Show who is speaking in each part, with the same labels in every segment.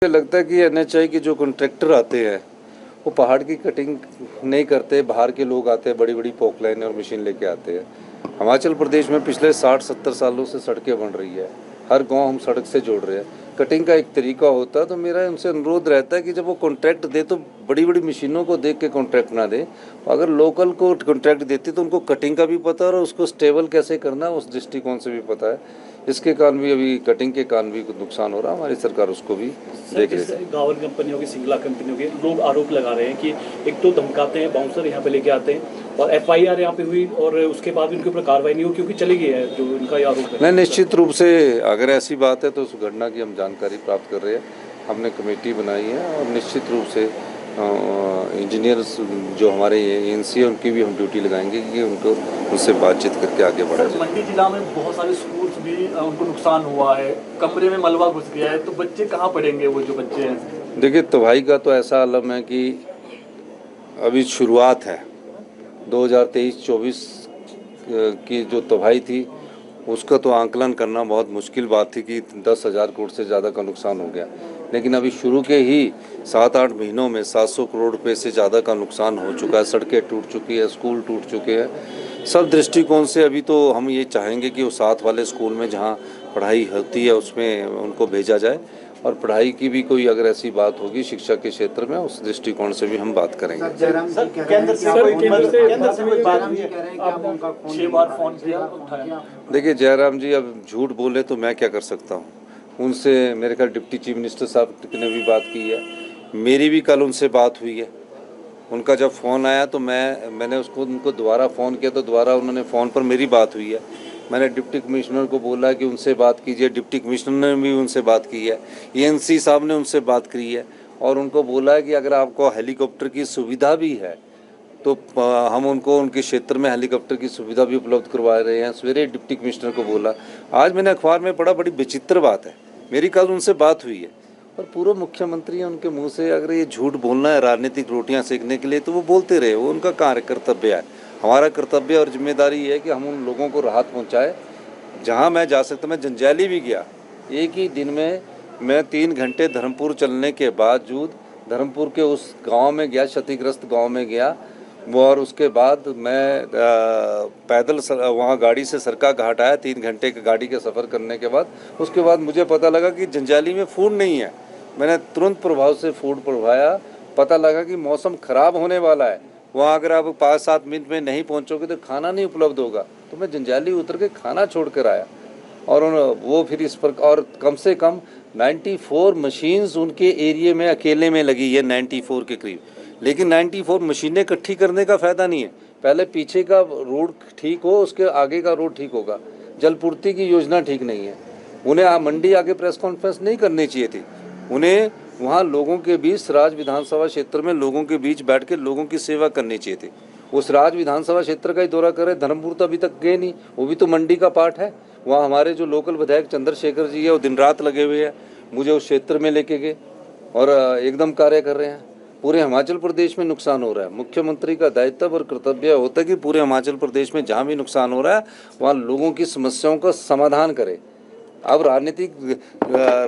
Speaker 1: मुझे लगता है कि एनएचआई के जो कॉन्ट्रैक्टर आते हैं वो पहाड़ की कटिंग नहीं करते, बाहर के लोग आते हैं, बड़ी बड़ी पोकलाइन और मशीन लेके आते हैं। हिमाचल प्रदेश में पिछले 60-70 सालों से सड़कें बन रही है, हर गांव हम सड़क से जोड़ रहे हैं। कटिंग का एक तरीका होता है, तो मेरा उनसे अनुरोध रहता है कि जब वो कॉन्ट्रैक्ट दे तो बड़ी बड़ी मशीनों को देख के कॉन्ट्रैक्ट ना दे। अगर लोकल को कॉन्ट्रैक्ट देती तो उनको कटिंग का भी पता है और उसको स्टेबल कैसे करना है उस दृष्टिकोण से भी पता है। इसके कारण भी अभी कटिंग के कारण भी कुछ नुकसान हो रहा है, हमारी सरकार उसको भी देख रही है।
Speaker 2: गाँव कंपनियों की, सिंगला कंपनियों के लोग आरोप लगा रहे हैं कि एक तो धमकाते हैं, बाउंसर यहाँ पे लेके आते हैं और एफआईआर यहाँ पे हुई और उसके बाद उनके ऊपर कार्रवाई नहीं हुई क्योंकि चली गई है जो इनका ये आरोप है।
Speaker 1: नहीं, निश्चित रूप से अगर ऐसी बात है तो उस घटना की हम जानकारी प्राप्त कर रहे हैं। हमने कमेटी बनाई है और निश्चित रूप से इंजीनियर्स जो हमारे एएनसी है उनकी भी हम ड्यूटी लगाएंगे कि उनको उनसे बातचीत करके आगे बढ़ा जाए।
Speaker 3: मंडी जिला में बहुत सारे स्कूल्स भी उनको नुकसान हुआ है, कमरे में मलबा घुस गया है, तो बच्चे कहाँ पढ़ेंगे? वो जो बच्चे हैं,
Speaker 1: देखिए, तबाही का तो ऐसा आलम है कि अभी शुरुआत है। 2023-24 की जो तबाही थी उसका तो आंकलन करना बहुत मुश्किल बात थी कि 10,000 करोड़ से ज़्यादा का नुकसान हो गया, लेकिन अभी शुरू के ही 7-8 महीनों में 700 करोड़ रुपए से ज़्यादा का नुकसान हो चुका है। सड़कें टूट चुकी है, स्कूल टूट चुके हैं। सब दृष्टिकोण से अभी तो हम ये चाहेंगे कि वो साथ वाले स्कूल में जहाँ पढ़ाई होती है उसमें उनको भेजा जाए और पढ़ाई की भी कोई अगर ऐसी बात होगी शिक्षा के क्षेत्र में उस दृष्टिकोण से भी हम बात करेंगे।
Speaker 3: केंद्र से कोई बात हुई है? आपने 6 बार फोन किया, उठाया?
Speaker 1: देखिए, जयराम जी अब झूठ बोले तो मैं क्या कर सकता हूँ। उनसे मेरे ख्याल डिप्टी चीफ मिनिस्टर साहब ने भी बात की है, मेरी भी कल उनसे बात हुई है। उनका जब फ़ोन आया तो मैंने उनको दोबारा फ़ोन किया तो दोबारा उन्होंने फ़ोन पर मेरी बात हुई है। मैंने डिप्टी कमिश्नर को बोला कि उनसे बात कीजिए, डिप्टी कमिश्नर ने भी उनसे बात की है, एएनसी साहब ने उनसे बात की है और उनको बोला है कि अगर आपको हेलीकॉप्टर की सुविधा भी है तो हम उनको उनके क्षेत्र में हेलीकॉप्टर की सुविधा भी उपलब्ध करवा रहे हैं। सवेरे डिप्टी कमिश्नर को बोला, आज मैंने अखबार में पढ़ा, बड़ी विचित्र बात है, मेरी कल उनसे बात हुई है और पूर्व मुख्यमंत्री हैं, उनके मुंह से अगर ये झूठ बोलना है राजनीतिक रोटियां सेकने के लिए तो वो बोलते रहे, वो उनका कर्तव्य है। हमारा कर्तव्य और जिम्मेदारी है कि हम उन लोगों को राहत पहुँचाए जहाँ मैं जा सकता। मैं जंजैली भी गया, एक ही दिन में मैं 3 घंटे धर्मपुर चलने के बावजूद धर्मपुर के उस गाँव में गया, क्षतिग्रस्त गाँव में गया और उसके बाद मैं पैदल वहाँ गाड़ी से सरका घाट आया। 3 घंटे की गाड़ी के सफ़र करने के बाद उसके बाद मुझे पता लगा कि जंजैली में फूड नहीं है। मैंने तुरंत प्रभाव से फूड पहुँचाया, पता लगा कि मौसम ख़राब होने वाला है, वहाँ अगर आप 5-7 मिनट में नहीं पहुँचोगे तो खाना नहीं उपलब्ध होगा। तो मैं जंजैली उतर के खाना छोड़ कर आया और वो फिर इस पर और कम से कम 94 मशीन्स उनके एरिए में अकेले में लगी है, 94 के करीब। लेकिन 94 मशीनें इकट्ठी करने का फ़ायदा नहीं है, पहले पीछे का रोड ठीक हो, उसके आगे का रोड ठीक होगा। जलपूर्ति की योजना ठीक नहीं है। उन्हें मंडी आके प्रेस कॉन्फ्रेंस नहीं करनी चाहिए थी, उन्हें वहाँ लोगों के बीच राज विधानसभा क्षेत्र में लोगों के बीच बैठ के लोगों की सेवा करनी चाहिए थी। उस राज विधानसभा क्षेत्र का ही दौरा करे, धर्मपुर तो अभी तक गए नहीं, वो भी तो मंडी का पार्ट है। वहाँ हमारे जो लोकल विधायक चंद्रशेखर जी है वो दिन रात लगे हुए हैं, मुझे उस क्षेत्र में लेके गए और एकदम कार्य कर रहे हैं। पूरे हिमाचल प्रदेश में नुकसान हो रहा है, मुख्यमंत्री का दायित्व और कर्तव्य होता है कि पूरे हिमाचल प्रदेश में जहाँ भी नुकसान हो रहा है वहाँ लोगों की समस्याओं का समाधान करे। अब राजनीति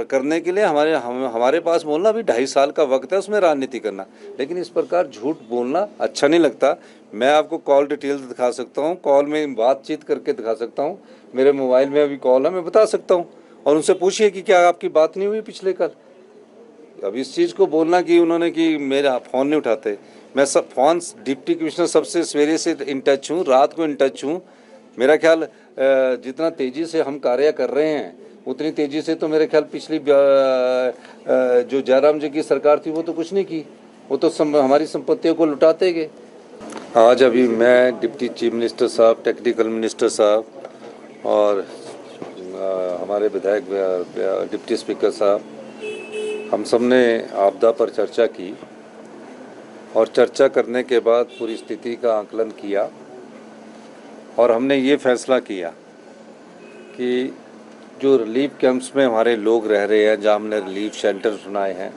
Speaker 1: करने के लिए हमारे पास बोलना अभी 2.5 साल का वक्त है, उसमें राजनीति करना, लेकिन इस प्रकार झूठ बोलना अच्छा नहीं लगता। मैं आपको कॉल डिटेल्स दिखा सकता हूँ, कॉल में बातचीत करके दिखा सकता हूँ, मेरे मोबाइल में अभी कॉल है, मैं बता सकता हूँ और उनसे पूछिए कि क्या आपकी बात नहीं हुई पिछले कल। अब इस चीज़ को बोलना कि उन्होंने कि मेरा फ़ोन नहीं उठाते, मैं सब फ़ोन डिप्टी कमिश्नर सबसे सवेरे से इन टच हूँ, रात को इन टच हूँ। मेरा ख्याल जितना तेज़ी से हम कार्य कर रहे हैं उतनी तेज़ी से तो मेरे ख्याल पिछली जो जयराम जी की सरकार थी वो तो कुछ नहीं की, वो तो हमारी संपत्तियों को लुटाते गए। आज अभी मैं डिप्टी चीफ मिनिस्टर साहब, टेक्निकल मिनिस्टर साहब और हमारे विधायक डिप्टी स्पीकर साहब, हम सब ने आपदा पर चर्चा की और चर्चा करने के बाद पूरी स्थिति का आकलन किया और हमने ये फैसला किया कि जो रिलीफ कैंप्स में हमारे लोग रह रहे हैं, जहाँ हमने रिलीफ शेल्टर बनाए हैं,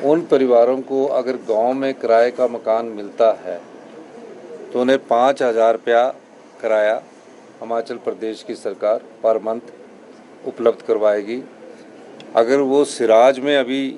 Speaker 1: उन परिवारों को अगर गांव में किराए का मकान मिलता है तो उन्हें 5,000 रुपया किराया हिमाचल प्रदेश की सरकार पर मंथ उपलब्ध करवाएगी। अगर वो सिराज में अभी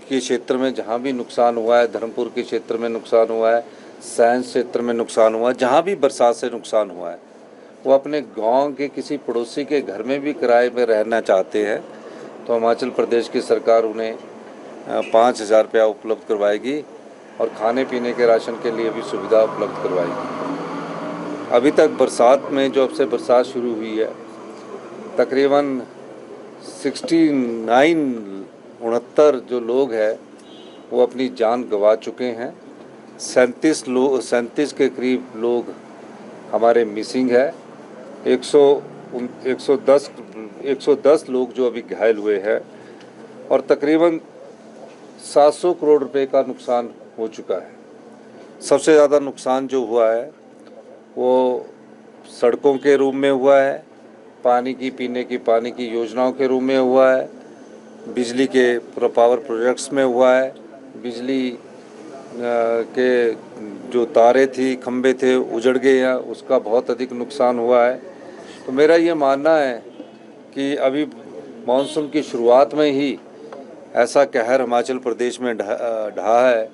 Speaker 1: के क्षेत्र में जहाँ भी नुकसान हुआ है, धर्मपुर के क्षेत्र में नुकसान हुआ है, साइंस क्षेत्र में नुकसान हुआ है, जहाँ भी बरसात से नुकसान हुआ है, वो अपने गांव के किसी पड़ोसी के घर में भी किराए में रहना चाहते हैं तो हिमाचल प्रदेश की सरकार उन्हें 5,000 रुपया उपलब्ध करवाएगी और खाने पीने के राशन के लिए भी सुविधा उपलब्ध करवाएगी। अभी तक बरसात में जब से बरसात शुरू हुई है तकरीबन 69 जो लोग हैं वो अपनी जान गंवा चुके हैं। 37 के करीब लोग हमारे मिसिंग है। 110 लोग जो अभी घायल हुए हैं और तकरीबन 700 करोड़ रुपए का नुकसान हो चुका है। सबसे ज़्यादा नुकसान जो हुआ है वो सड़कों के रूप में हुआ है, पानी की पीने की पानी की योजनाओं के रूप में हुआ है, बिजली के पावर प्रोजेक्ट्स में हुआ है, बिजली के जो तारे थी खंबे थे उजड़ गए हैं, उसका बहुत अधिक नुकसान हुआ है। तो मेरा ये मानना है कि अभी मानसून की शुरुआत में ही ऐसा कहर हिमाचल प्रदेश में ढहा है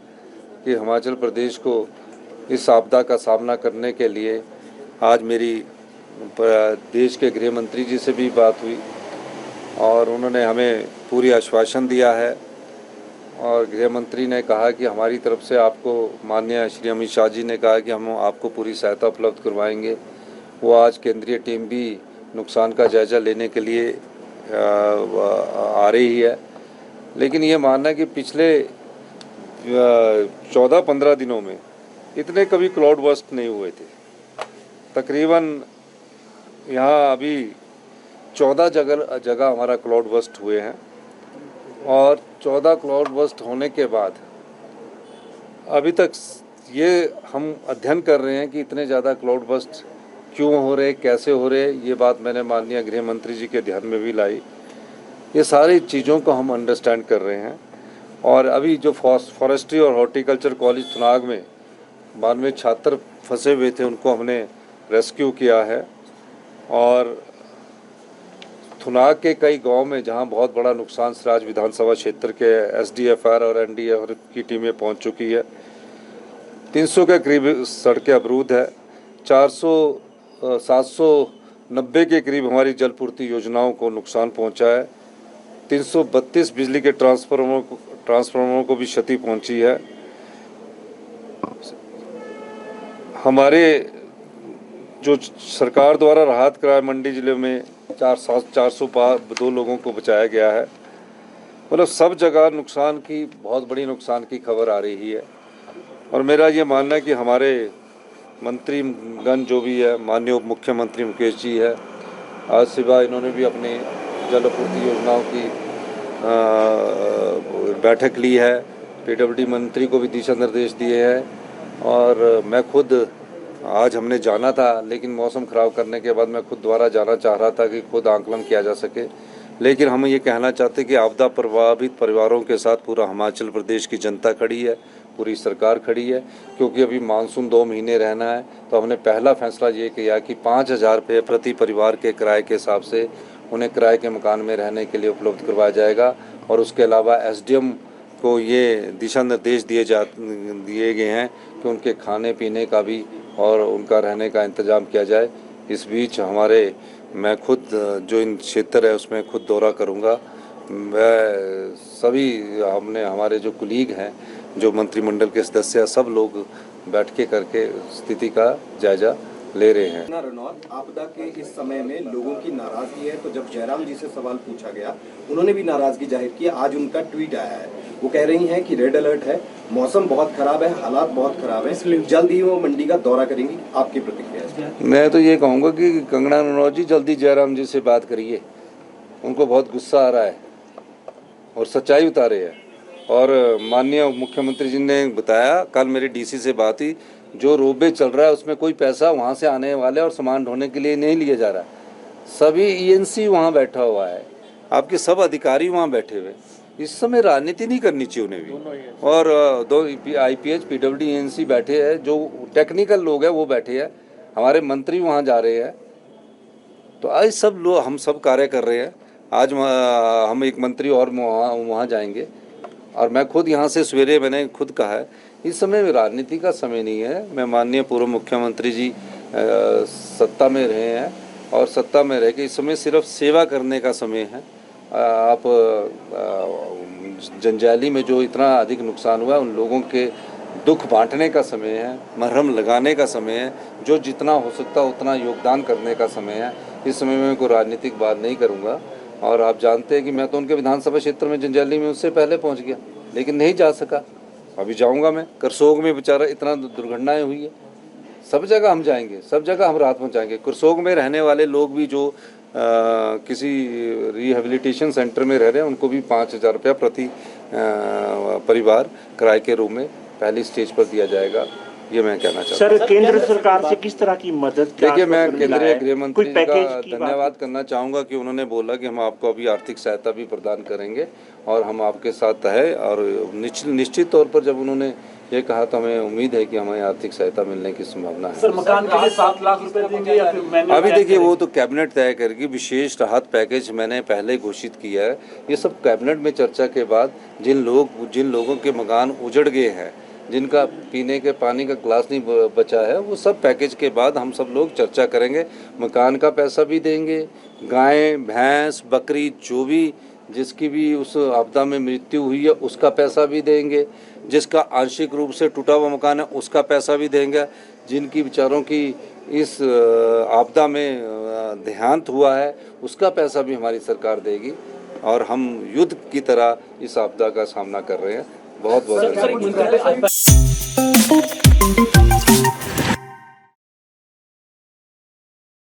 Speaker 1: कि हिमाचल प्रदेश को इस आपदा का सामना करने के लिए आज मेरी देश के गृह मंत्री जी से भी बात हुई और उन्होंने हमें पूरी आश्वासन दिया है और गृह मंत्री ने कहा कि हमारी तरफ से आपको, माननीय श्री अमित शाह जी ने कहा कि हम आपको पूरी सहायता उपलब्ध करवाएंगे। वो आज केंद्रीय टीम भी नुकसान का जायज़ा लेने के लिए आ रही है। लेकिन ये मानना है कि पिछले 14-15 दिनों में इतने कभी क्लाउड बर्स्ट नहीं हुए थे। तकरीबन यहाँ अभी 14 जगह हमारा क्लाउड बर्स्ट हुए हैं और 14 क्लाउड बर्स्ट होने के बाद अभी तक ये हम अध्ययन कर रहे हैं कि इतने ज़्यादा क्लाउड बर्स्ट क्यों हो रहे, कैसे हो रहे। ये बात मैंने माननीय गृह मंत्री जी के ध्यान में भी लाई। ये सारी चीज़ों को हम अंडरस्टैंड कर रहे हैं और अभी जो फॉरेस्ट्री और हॉर्टिकल्चर कॉलेज थुनाग में 92 छात्र फंसे हुए थे उनको हमने रेस्क्यू किया है और थुनाग के कई गांव में जहां बहुत बड़ा नुकसान सिराज विधानसभा क्षेत्र के SDFR और NDFR की टीमें पहुंच चुकी है। 300 के करीब सड़कें अवरुद्ध है। 790 के करीब हमारी जलपूर्ति योजनाओं को नुकसान पहुंचा है। 332 बिजली के ट्रांसफार्मरों को भी क्षति पहुंची है। हमारे जो सरकार द्वारा राहत किराए मंडी ज़िले में 402 लोगों को बचाया गया है। मतलब सब जगह नुकसान की, बहुत बड़ी नुकसान की खबर आ रही है और मेरा ये मानना है कि हमारे मंत्रीगण जो भी है, माननीय उप मुख्यमंत्री मुकेश जी है, आज सुबह इन्होंने भी अपनी जलपूर्ति योजनाओं की बैठक ली है। PWD मंत्री को भी दिशा निर्देश दिए हैं और मैं खुद आज हमने जाना था लेकिन मौसम ख़राब करने के बाद मैं खुद दोबारा जाना चाह रहा था कि खुद आंकलन किया जा सके। लेकिन हम ये कहना चाहते कि आपदा प्रभावित परिवारों के साथ पूरा हिमाचल प्रदेश की जनता खड़ी है, पूरी सरकार खड़ी है, क्योंकि अभी मानसून 2 महीने रहना है। तो हमने पहला फैसला ये किया कि 5,000 रुपये प्रति परिवार के किराए के हिसाब से उन्हें किराए के मकान में रहने के लिए उपलब्ध करवाया जाएगा और उसके अलावा SDM को ये दिशा निर्देश दिए गए हैं कि उनके खाने पीने का भी और उनका रहने का इंतज़ाम किया जाए। इस बीच मैं खुद जो इन क्षेत्र है उसमें खुद दौरा करूंगा। मैं सभी हमारे जो कुलीग हैं, जो मंत्रिमंडल के सदस्य हैं, सब लोग बैठ के करके स्थिति का जायजा ले रहे हैं।
Speaker 4: रनौत, आपदा के इस समय में लोगों की नाराजगी है, तो जब जयराम जी से सवाल पूछा गया उन्होंने भी नाराजगी जाहिर की। आज उनका ट्वीट आया है, वो कह रही हैं कि रेड अलर्ट है, मौसम बहुत खराब है, हालात बहुत खराब है, जल्द ही वो मंडी का दौरा करेंगी। आपकी प्रतिक्रिया?
Speaker 1: मैं तो ये कहूँगा कि कंगना रनौत जी जल्दी जयराम जी से बात करिए। उनको बहुत गुस्सा आ रहा है और सच्चाई उतारे है। और माननीय मुख्यमंत्री जी ने बताया, कल मेरी DC से बात हुई, जो रोबे चल रहा है उसमें कोई पैसा वहाँ से आने वाले और सामान ढोने के लिए नहीं लिया जा रहा। सभी ENC वहाँ बैठा हुआ है, आपके सब अधिकारी वहाँ बैठे हुए। इस समय राजनीति नहीं करनी चाहिए उन्हें भी। और 2 IPH PWD ENC बैठे हैं, जो टेक्निकल लोग हैं वो बैठे हैं, हमारे मंत्री वहाँ जा रहे हैं। तो आज सब लोग, हम सब कार्य कर रहे हैं। आज हम एक मंत्री और वहाँ जाएंगे, और मैं खुद यहाँ से सवेरे मैंने खुद कहा है, इस समय राजनीति का समय नहीं है। मैं माननीय पूर्व मुख्यमंत्री जी सत्ता में रहे हैं, और सत्ता में रह के इस समय सिर्फ सेवा करने का समय है। आप जंजैली में जो इतना अधिक नुकसान हुआ है, उन लोगों के दुख बांटने का समय है, मरहम लगाने का समय है, जो जितना हो सकता उतना योगदान करने का समय है। इस समय में कोई राजनीतिक बात नहीं करूँगा। और आप जानते हैं कि मैं तो उनके विधानसभा क्षेत्र में जंजैली में उससे पहले पहुँच गया, लेकिन नहीं जा सका। अभी जाऊँगा मैं। करसोग में बेचारा इतना दुर्घटनाएँ हुई है, सब जगह हम जाएंगे, सब जगह हम रात पहुँचाएंगे। करसोग में रहने वाले लोग भी जो किसी रिहेबिलिटेशन सेंटर में रह रहे हैं, उनको भी 5,000 रुपया प्रति परिवार किराए के रूम में पहली स्टेज पर दिया जाएगा। ये मैं कहना चाहता हूँ।
Speaker 5: सर, केंद्र सरकार से किस तरह की मदद?
Speaker 1: देखिए, मैं केंद्रीय गृह मंत्री का
Speaker 5: धन्यवाद
Speaker 1: धन्यवाद करना चाहूँगा कि उन्होंने बोला कि हम आपको अभी आर्थिक सहायता भी प्रदान करेंगे और हम आपके साथ है। और निश्चित तौर पर जब उन्होंने ये कहा तो हमें उम्मीद है कि हमें आर्थिक सहायता मिलने की संभावना है।
Speaker 3: सर, मकान के लिए 7 लाख रुपए देंगे या फिर मैंने
Speaker 1: अभी देखिए, वो तो कैबिनेट तय करेगी। विशेष राहत पैकेज मैंने पहले घोषित किया है। ये सब कैबिनेट में चर्चा के बाद जिन लोगों के मकान उजड़ गए हैं, जिनका पीने के पानी का गिलास नहीं बचा है, वो सब पैकेज के बाद हम सब लोग चर्चा करेंगे। मकान का पैसा भी देंगे, गाय भैंस बकरी जो भी जिसकी भी उस आपदा में मृत्यु हुई है उसका पैसा भी देंगे, जिसका आंशिक रूप से टूटा हुआ मकान है उसका पैसा भी देंगे, जिनकी बेचारों की इस आपदा में देहांत हुआ है उसका पैसा भी हमारी सरकार देगी। और हम युद्ध की तरह इस आपदा का सामना कर रहे हैं। बहुत बहुत धन्यवाद।